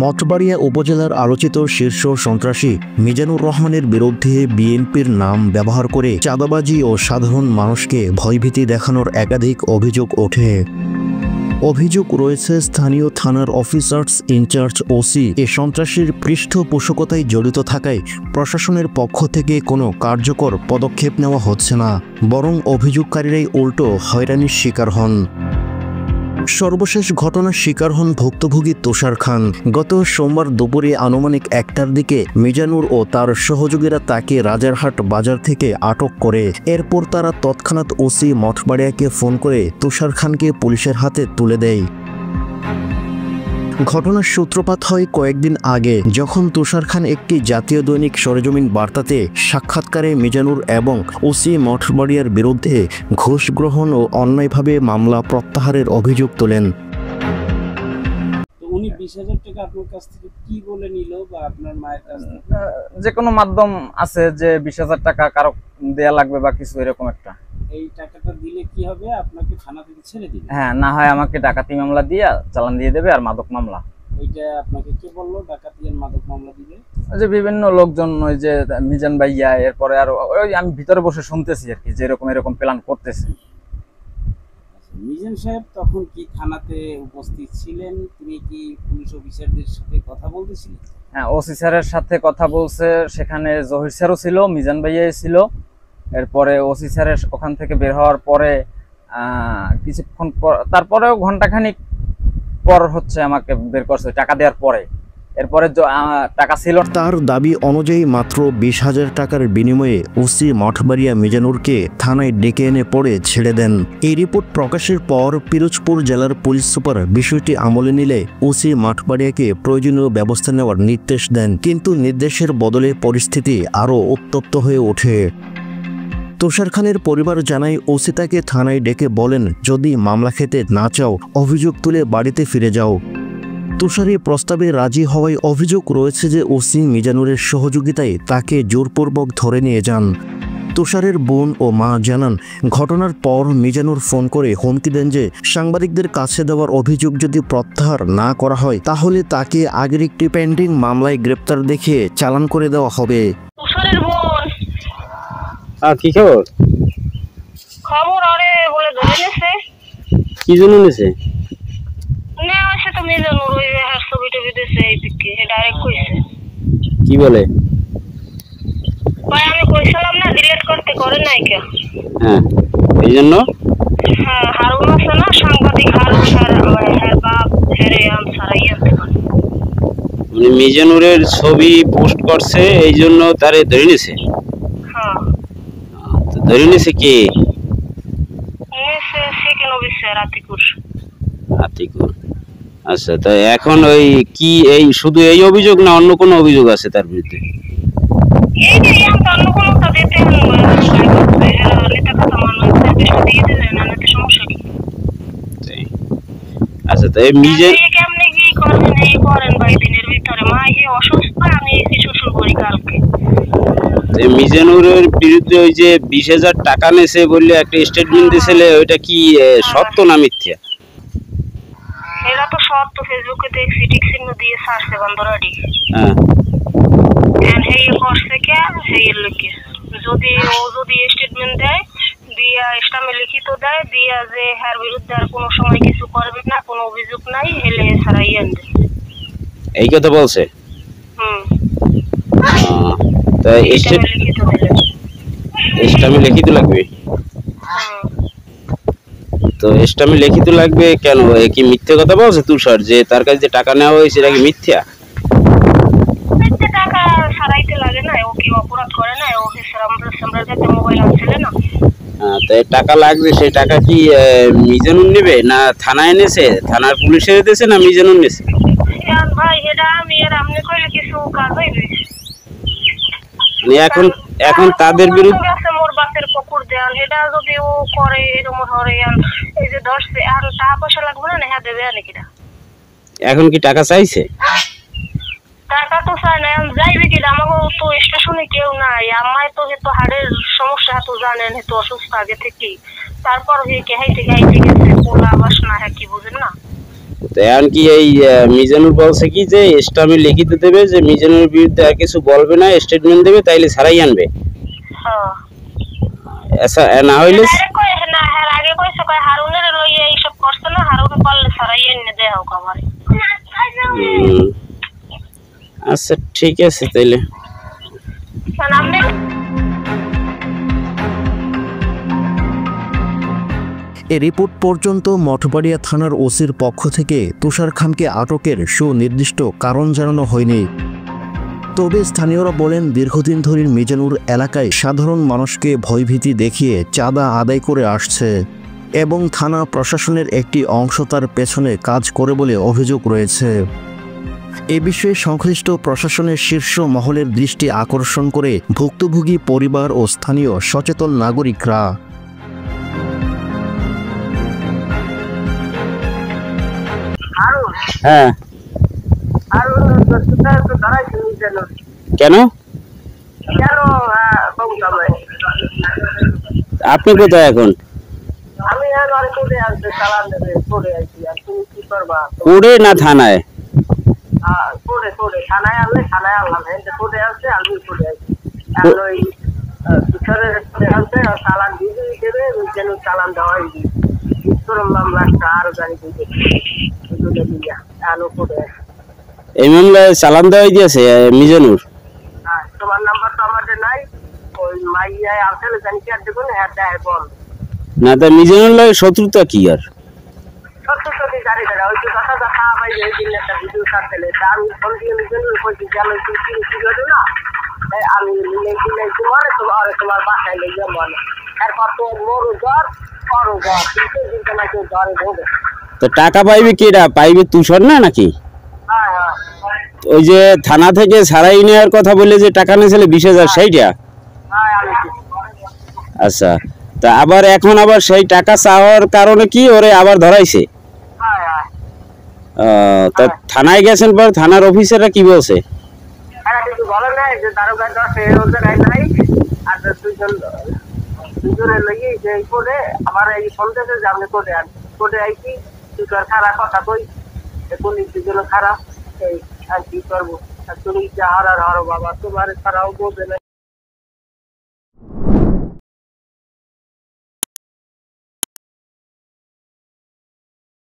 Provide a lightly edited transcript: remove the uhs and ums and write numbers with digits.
মঠবাড়িয়া উপজেলার আলোচিত শীর্ষ সন্ত্রাসী মিজানুর রহমানের বিরুদ্ধে বিএনপির নাম ব্যবহার করে চাঁদাবাজি ও সাধারণ মানুষকে ভয়ভীতি দেখানোর একাধিক অভিযোগ ওঠে। অভিযোগ রয়েছে স্থানীয় থানার অফিসার্স ইনচার্জ ওসি এ সন্ত্রাসীর পৃষ্ঠপোষকতায় জড়িত থাকায় প্রশাসনের পক্ষ থেকে কোনো কার্যকর পদক্ষেপ নেওয়া হচ্ছে না, বরং অভিযোগকারীরাই উল্টো হয়রানির শিকার হন। সর্বশেষ ঘটনার শিকার হন ভুক্তভোগী তুষার খান। গত সোমবার দুপুরে আনুমানিক 1টার দিকে মিজানুর ও তার সহযোগীরা তাকে রাজারহাট বাজার থেকে আটক করে। এরপর তারা তৎক্ষণাৎ ওসি মঠবাড়িয়াকে ফোন করে তুষার খানকে পুলিশের হাতে তুলে দেয়। ঘটনার সূত্রপাত হয় কয়েকদিন আগে, যখন তুষার খান একটি জাতীয় দৈনিক সরেজমিন বার্তাতে সাক্ষাৎকারে মিজানুর এবং ওসি মঠবাড়িয়ার বিরুদ্ধে ঘুষ গ্রহণ ও অন্যায়ভাবে মামলা প্রত্যাহারের অভিযোগ তোলেন। উনি 20,000 টাকা আপনার কাছ থেকে কি বলে নিল বা আপনার মায়ের কাছ থেকে? যে কোনো মাধ্যম আছে যে 20,000 টাকা কারো দেয়া লাগবে বা কিছু এরকম একটা। এই টাকাটা দিলে কি হবে? আপনাকে থানা থেকে ছেড়ে দিবে? হ্যাঁ, না হয় আমাকে ডাকাতি মামলা দিয়ে চালান দিয়ে দেবে আর মাদক মামলা। ওইটা আপনাকে কে বললো ডাকাতি আর মাদক মামলা দিবে? ওই যে বিভিন্ন লোকজন, ওই যে মিজান ভাইয়া, এরপরে আর ওই আমি ভিতরে বসে শুনতেছি আর কি যে এরকম প্ল্যান করতেছে। মিজান সাহেব তখন কি থানাতে উপস্থিত ছিলেন? তিনি কি পুলিশ অফিসারদের সাথে কথা বলতেছিলেন? হ্যাঁ, ওসি স্যারের সাথে কথা বলছে, সেখানে জহির স্যারও ছিল, মিজান ভাইয়া ছিল। এরপরে ওসি স্যারের ওখান থেকে বের হওয়ার পরে কিছুক্ষণ পর, তারপরেও ঘন্টাখানিক পর হচ্ছে আমাকে বের করছে টাকা দেওয়ার পরে। এরপরে টাকা ছিল। তার দাবি অনুযায়ী মাত্র 20,000 টাকার বিনিময়ে ওসি মঠবাড়িয়া মিজানুরকে থানায় ডেকে এনে পড়ে ছেড়ে দেন। এই রিপোর্ট প্রকাশের পর পিরোজপুর জেলার পুলিশ সুপার বিষয়টি আমলে নিলে ওসি মঠবাড়িয়াকে প্রয়োজনীয় ব্যবস্থা নেওয়ার নির্দেশ দেন, কিন্তু নির্দেশের বদলে পরিস্থিতি আরও উত্তপ্ত হয়ে ওঠে। তুষার খানের পরিবার জানায় ওসি তাকে থানায় ডেকে বলেন, যদি মামলা খেতে না চাও অভিযোগ তুলে বাড়িতে ফিরে যাও। তুষারের প্রস্তাবে রাজি হওয়ায় অভিযোগ রয়েছে যে ওসি মিজানুরের সহযোগিতায় তাকে জোরপূর্বক ধরে নিয়ে যান। তুষারের বোন ও মা জানান, ঘটনার পর মিজানুর ফোন করে হুমকি দেন যে সাংবাদিকদের কাছে দেওয়ার অভিযোগ যদি প্রত্যাহার না করা হয় তাহলে তাকে আগের একটি পেন্ডিং মামলায় গ্রেপ্তার দেখিয়ে চালান করে দেওয়া হবে। কি খবর? খবর আরে বলে ধরে নেছে। কি জন্য নেছে? না আসে তো মিজানুর ওই ছবি টবি দিছে এই দিকে ডাইরেক্ট কইছে। কি বলে? ভাই আমি কইছিলাম না ডিলিট করতে, করে নাই কে? হ্যাঁ, এই জন্য হ্যাঁ, হারুন আছে না সাংবাদিক হারুন স্যার, হ্যাঁ বাপ হেরে সারাইয়া মানে মিজানুরের ছবি পোস্ট করছে এই জন্য তারে ধরে নিছে। হ্যাঁ, ধরে নিছে কে? নেছে সেকেন্ড অফিসার আতিকুর। আতিকুর, আচ্ছা। তো এখন ওই কি এই শুধু এই অভিযোগ না অন্য কোনো অভিযোগ আছে তার বিরুদ্ধে? এই যে অন্য কোনো তা দিতে নেতা কথা মানুষ দিয়ে দিলে না তো সমস্যা কি? আচ্ছা, তো এই মিজান কেমনে কি করেন এই করেন ভাই দিনের ভিতরে মা এই অসুস্থ, আমি কিছু শুরু করি কালকে। মিজানুরের বিরুদ্ধে ওই যে 20,000 টাকা নেছে বললে একটা স্টেটমেন্ট দিয়েছিল, ওইটা কি সত্য না মিথ্যা? এটা তো সত্য, ফেসবুকে দেখছি টিক চিহ্ন দিয়ে সারছে বন্ধরাডি। হ্যাঁ, এই করছে কে সেই লিখে যদি ও যদি স্টেটমেন্ট দেয় দিয়া স্টামে লিখিত দেয় দিয়া যে এর বিরুদ্ধে আর কোনো সময় কিছু করবে না, কোনো অভিযোগ নাই, হেলে সারাই আনবে, এই কথা বলছে। তো স্টামে লিখিত লাগবে। তো স্টামে লিখিত লাগবে কেন? কি মিথ্যা কথা বলছে তুষার যে তার কাছে যে টাকা নেওয়া হয়েছে এটা কি মিথ্যা? মিথ্যা টাকা সারাইতে লাগে না, ও কি অপরাধ করে না, ও আমরা যাতে মোবাইল আনছিল না। তো টাকা লাগবে, সেই টাকা কি মিজানুর নেবে না থানায় এনেছে? থানার পুলিশে দিয়েছে না মিজানুর নেছে? ভাই এটা আমি আর আপনি কইলে কিছু কাজ হইবে? এখন তাদের বিরুদ্ধে মোর বাসের পকুর দেন, এটা যদি ও করে এরকম হরে এই যে ধরছে আর টাকা পয়সা লাগবে না, হ্যাঁ দেবে নাকি? এখন কি টাকা চাইছে? টাকা তো চাই না, যাইবে কি? আমাকে তো স্টেশনে কেউ নাই, আমায় তো হেতু হাড়ের সমস্যা তো জানেন, হেতু অসুস্থ আগে থেকে, তারপর হাইতে গেছে পোলা বাস না, হ্যাঁ কি বুঝেন না? তো এখন কি এই মিজানুর বলছে কি যে স্টামে লিখিত দেবে যে মিজানুর বিরুদ্ধে আর কিছু বলবে না, স্টেটমেন্ট দেবে, তাইলে ছাড়াই আনবে। হ্যাঁ আচ্ছা না হইলে না হ্যাঁ আগে কইছে কয় হারুনের লইয়া এইসব করছে না, হারুন করলে সারাই এনে দেও কমারে। আচ্ছা ঠিক আছে তাইলে। এ রিপোর্ট পর্যন্ত মঠবাড়িয়া থানার ওসির পক্ষ থেকে তুষার খানকে আটকের সুনির্দিষ্ট কারণ জানানো হয়নি। তবে স্থানীয়রা বলেন দীর্ঘদিন ধরে মিজানুর এলাকায় সাধারণ মানুষকে ভয়ভীতি দেখিয়ে চাঁদা আদায় করে আসছে এবং থানা প্রশাসনের একটি অংশ তার পেছনে কাজ করে বলে অভিযোগ রয়েছে। এ বিষয়ে সংশ্লিষ্ট প্রশাসনের শীর্ষ মহলের দৃষ্টি আকর্ষণ করে ভুক্তভোগী পরিবার ও স্থানীয় সচেতন নাগরিকরা। হ্যাঁ কেন আপনি কোথায় এখন? কোর্টে না থানায়? এই মামলায় চালান দেওয়া দিয়েছে মিজানুর? তোমার নাম্বার তো আমাদের নাই, ওই মাইয়া আসলে জানি কি আর দেখুন হ্যাঁ দেয় বল না। তা মিজানুর লাগে শত্রুতা কি আর? সত্যি জানি না, ওই কথা দেখা ভাই এই দিন একটা ভিডিও ছাড়তেলে তার ফোন দিয়ে মিজানুর কইছি গেল তুই কি করে না আমি নেই তোমার বাসায় লেগে যাবো না, এরপর তো মরু জ্বর করো জ্বর কিন্তু দিনটা নাকি জ্বরে ভোগে। তো টাকা পাইবে কেডা? পাইবে তুষার না নাকি? হ্যাঁ হ্যাঁ ওই যে থানা থেকে ছাড়াই নেওয়ার কথা বলে যে টাকা নিয়েছিল 20,000 সেইটা? আচ্ছা তা আবার এখন আবার সেই টাকা চাওয়ার কারণে কি ওরে আবার ধরাইছে? তা থানায় গেছেন পর থানার অফিসাররা কি বলছে? বলে নাই যে দারোগা দুজনে লেগে করে আমার এই সন্দেহে যে আপনি করে আইছি তুই তোর খারাপ কথা কই পুলিশ দুজনে খারাপ এই আর কি করবো, তুমি যা হারার হারো বাবা তোমার খারাপ বোঝে না।